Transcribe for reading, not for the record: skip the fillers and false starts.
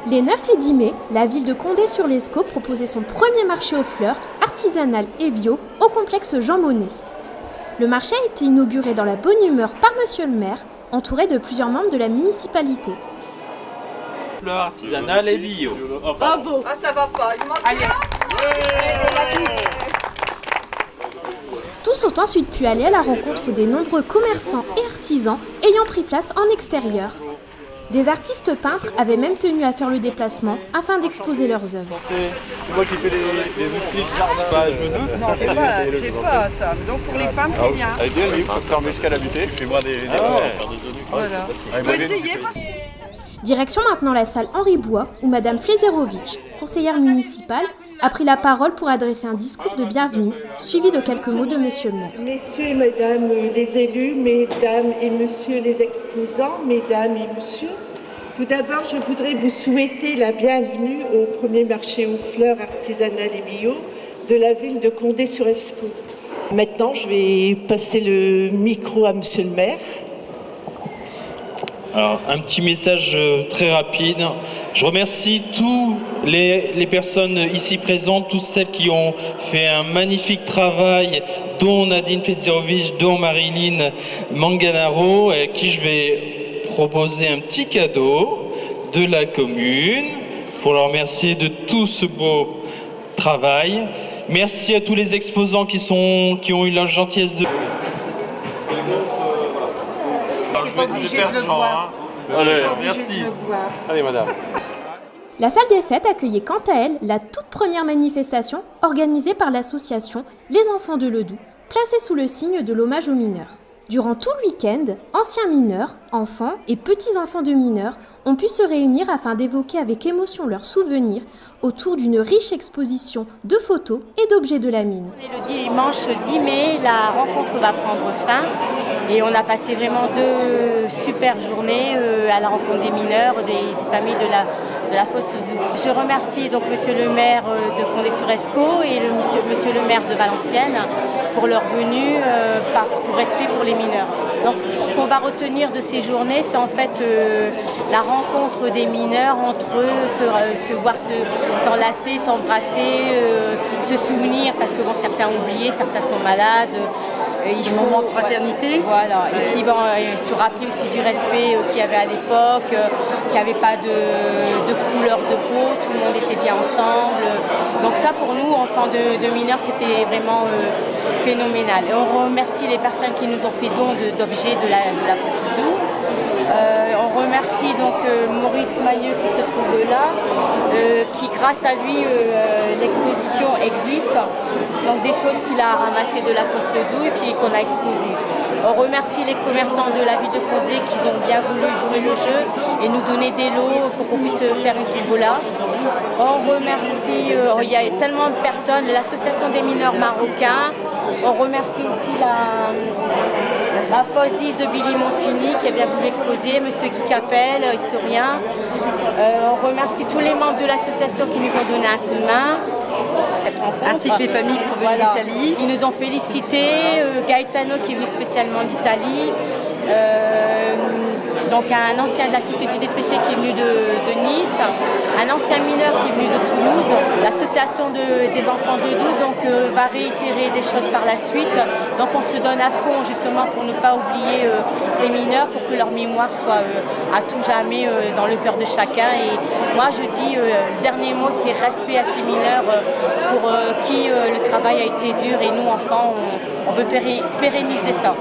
Les 9 et 10 mai, la ville de Condé-sur-Lescaut proposait son premier marché aux fleurs, artisanal et bio, au complexe Jean Monnet. Le marché a été inauguré dans la bonne humeur par monsieur le maire, entouré de plusieurs membres de la municipalité. Fleurs artisanales et bio. Bravo. Ah, ça va pas, il manque rien. Tous ont ensuite pu aller à la rencontre des nombreux commerçants et artisans ayant pris place en extérieur. Des artistes peintres avaient même tenu à faire le déplacement afin d'exposer leurs œuvres. C'est moi qui fais les outils de jardin. Bah, je me doute. Non, j'ai pas ça. Donc pour les femmes, c'est bien. Avec bien, il faut fermer jusqu'à la butée. Fais-moi des Voilà. Vous Faut essayer parce que... Direction maintenant la salle Henri Bois, où Madame Flezerovitch, conseillère municipale, a pris la parole pour adresser un discours de bienvenue, suivi de quelques mots de monsieur le maire. Messieurs et mesdames les élus, mesdames et messieurs les exposants, mesdames et messieurs, tout d'abord, je voudrais vous souhaiter la bienvenue au premier marché aux fleurs artisanales et bio de la ville de Condé-sur-Escaut. Maintenant, je vais passer le micro à monsieur le maire. Alors, un petit message très rapide. Je remercie toutes les personnes ici présentes, toutes celles qui ont fait un magnifique travail, dont Nadine Flezerovitch, dont Marilyn Manganaro, à qui je vais proposer un petit cadeau de la commune pour leur remercier de tout ce beau travail. Merci à tous les exposants qui ont eu la gentillesse de... Je vais faire genre. Allez, merci. Allez, madame. La salle des fêtes accueillait quant à elle la toute première manifestation organisée par l'association Les Enfants de Ledoux, placée sous le signe de l'hommage aux mineurs. Durant tout le week-end, anciens mineurs, enfants et petits-enfants de mineurs ont pu se réunir afin d'évoquer avec émotion leurs souvenirs autour d'une riche exposition de photos et d'objets de la mine. Le dimanche 10 mai, la rencontre va prendre fin et on a passé vraiment 2 super journées à la rencontre des mineurs, des familles de la fosse Doux. Je remercie donc monsieur le maire de Condé-sur-Escaut et monsieur le maire de Valenciennes pour leur venue, pour respect pour les mineurs. Donc ce qu'on va retenir de ces journées, c'est en fait la rencontre des mineurs entre eux, se voir s'enlacer, s'embrasser, se souvenir, parce que bon, certains ont oublié, certains sont malades. Ce moment de fraternité. Voilà, et puis bon, se rappeler aussi du respect qu'il y avait à l'époque, qu'il n'y avait pas de couleur de peau, tout le monde était bien ensemble. Donc ça pour nous, enfants de mineurs, c'était vraiment phénoménal. Et on remercie les personnes qui nous ont fait don d'objets de la fosse Doux. On remercie donc Maurice Mailleux qui se trouve là, qui grâce à lui l'exposition existe, donc des choses qu'il a ramassées de la fosse Doux et puis qu'on a exposées. On remercie les commerçants de la ville de Condé qui ont bien voulu jouer le jeu et nous donner des lots pour qu'on puisse faire une tombola. On remercie, il y a tellement de personnes, l'association des mineurs marocains. On remercie aussi la fosse 10 de Billy Montigny qui a bien voulu exposer, monsieur Guy Capel, historien. On remercie tous les membres de l'association qui nous ont donné un coup de main. Ainsi que les familles qui sont venues d'Italie. Ils nous ont félicités, Gaetano qui est venu spécialement d'Italie, donc un ancien de la cité du Défriché qui est venu de Nice, un ancien mineur qui est venu de Toulouse, l'association des enfants de Doux donc, va réitérer des choses par la suite, donc on se donne à fond justement pour ne pas oublier ces mineurs, pour que leur mémoire soit à tout jamais dans le cœur de chacun. Et moi je dis, le dernier mot c'est respect à ces mineurs pour qui le travail a été dur et nous enfants on veut pérenniser ça.